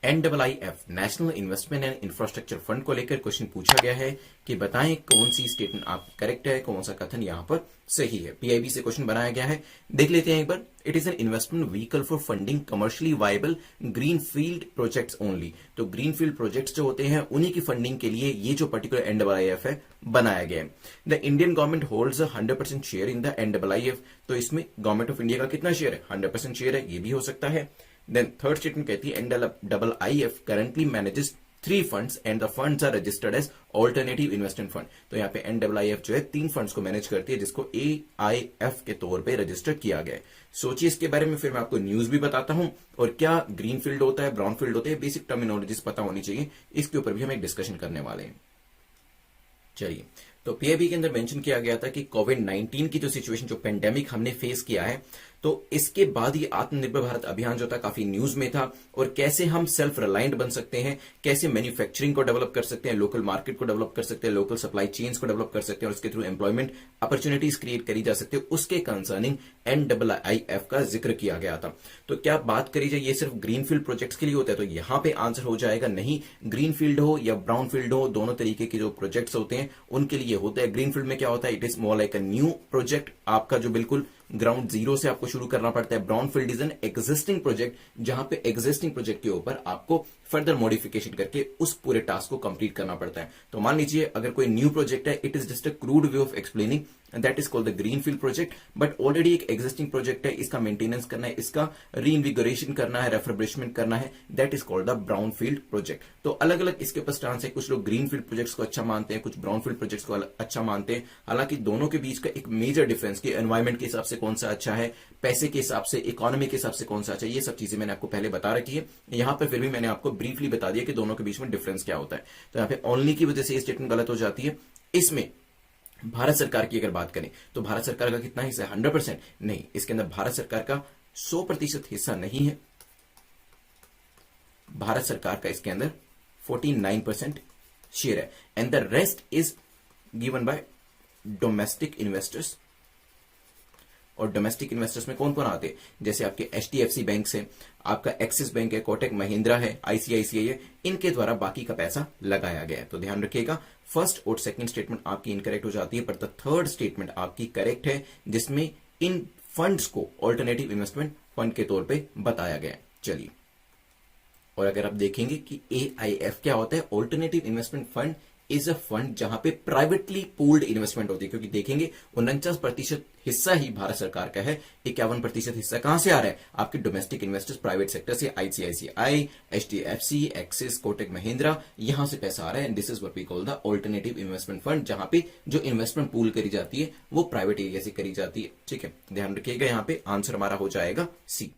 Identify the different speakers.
Speaker 1: NIIF national investment and infrastructure fund को लेकर question पूछा गया है कि बताएं कौन सी स्टेटमेंट आप करेक्ट है, कौन सा कथन यहाँ पर सही है। पीआईबी से क्वेश्चन बनाया गया है, देख लेते हैं एक बार। It is an investment vehicle for funding commercially viable greenfield projects only. तो ग्रीन फील्ड प्रोजेक्ट्स जो होते हैं उन्हीं की फंडिंग के लिए ये जो पर्टिकुलर NIIF है बनाया गया है। The Indian government holds 100% share in the NIIF। तो इसमें गवर्नमेंट ऑफ इंडिया का कितना शेयर है? 100% शेयर है, ये भी हो सकता है। देन थर्ड स्टेटमेंट कहती है NIIF currently manages 3 funds and the funds are registered as alternative investment fund. तो यहाँ पे NIIF जो है 3 फंड्स को मैनेज करती है जिसको AIF के तौर पे रजिस्टर किया गया है। सोचिए इसके बारे में, फिर मैं आपको न्यूज भी बताता हूं और क्या ग्रीन फील्ड होता है, ब्राउन फील्ड होता है, बेसिक टर्मिनोलॉजीज पता होनी चाहिए, इसके ऊपर भी हम एक डिस्कशन करने वाले हैं। चलिए, तो पीआईबी के अंदर मेंशन किया गया था कि कोविड-19 की जो सिचुएशन, जो पेंडेमिक हमने फेस किया है, तो इसके बाद ये आत्मनिर्भर भारत अभियान जो था काफी न्यूज में था, और कैसे हम सेल्फ रिलायंट बन सकते हैं, कैसे मैन्युफैक्चरिंग को डेवलप कर सकते हैं, लोकल मार्केट को डेवलप कर सकते हैं, लोकल सप्लाई चेन्स को डेवलप कर सकते हैं और उसके थ्रू एम्प्लॉयमेंट अपॉर्चुनिटीज क्रिएट करी जा सकती है, उसके कंसर्निंग NIIF का जिक्र किया गया था। तो क्या बात करी जाए ये सिर्फ ग्रीन फील्ड प्रोजेक्ट्स के लिए होता है? तो यहां पे आंसर हो जाएगा नहीं। ग्रीन फील्ड हो या ब्राउन फील्ड हो, दोनों तरीके के जो प्रोजेक्ट्स होते हैं उनके लिए होता है। ग्रीन फील्ड में क्या होता है? It is more like a new project, आपका जो बिल्कुल ग्राउंड जीरो से आपको शुरू करना पड़ता है। Brown field is an existing project, जहां पे एग्जिस्टिंग प्रोजेक्ट के ऊपर आपको फर्दर मॉडिफिकेशन करके उस पूरे टास्क को कंप्लीट करना पड़ता है। तो मान लीजिए अगर कोई न्यू प्रोजेक्ट है, it is just a crude way of explaining, that is called the green field project. But already एक एग्जिस्टिंग प्रोजेक्ट है, इसका मेंटेनेंस करना है, इसका रीइन्विगोरेशन करना है, रेफर्बिशमेंट करना है, that is called the brown field project. तो अलग अलग इसके ऊपर स्टांस है, कुछ लोग ग्रीन फील्ड प्रोजेक्ट्स को अच्छा मानते हैं, कुछ ब्राउन फील्ड प्रोजेक्ट्स को अच्छा मानते हैं। हालांकि दोनों के बीच का एक मेजर डिफरेंस कि एनवायरमेंट के हिसाब से कौन सा अच्छा है, पैसे के हिसाब से, इकोनॉमी के हिसाब से कौन सा अच्छा है, ये सब चीजें मैंने आपको पहले बता रखी है। यहां पर फिर भी मैंने आपको ब्रीफली बता दिया कि दोनों के बीच में डिफरेंस क्या होता है। तो यहां पे ओनली की वजह से ये स्टेटमेंट गलत हो जाती है। इसमें भारत सरकार की अगर बात करें तो भारत सरकार का कितना हिस्सा है? 100% नहीं, इसके अंदर भारत सरकार का 100% हिस्सा नहीं है। भारत सरकार का इसके अंदर 49% शेयर है and the rest is given by domestic investors. और डोमेस्टिक इन्वेस्टर्स में कौन कौन आते हैं? जैसे आपके HDFC बैंक है, आपका एक्सिस बैंक है, कोटक महिंद्रा है, ICICI है, इनके द्वारा बाकी का पैसा लगाया गया है। तो ध्यान रखिएगा, फर्स्ट और सेकंड स्टेटमेंट आपकी इनकरेक्ट हो जाती है, पर द थर्ड स्टेटमेंट आपकी करेक्ट है, जिसमें इन फंड्स को ऑल्टरनेटिव इन्वेस्टमेंट फंड के तौर पर बताया गया है। चलिए, और अगर आप देखेंगे कि AIF क्या होता है, alternative investment fund is a fund जहां पे प्राइवेटली पूल्ड इन्वेस्टमेंट होती है, क्योंकि देखेंगे 49% हिस्सा ही भारत सरकार का है, 51% हिस्सा कहां से आ रहा है? आपके डोमेस्टिक इन्वेस्टर्स प्राइवेट सेक्टर से, ICICI, HDFC, Axis, Kotak Mahindra, यहां से पैसा आ रहा है। This is what we call the alternative investment fund, जहां पे जो इन्वेस्टमेंट पूल करी जाती है वो प्राइवेट एरिया से करी जाती है। ठीक है, ध्यान रखिएगा, यहां पे आंसर हमारा हो जाएगा C।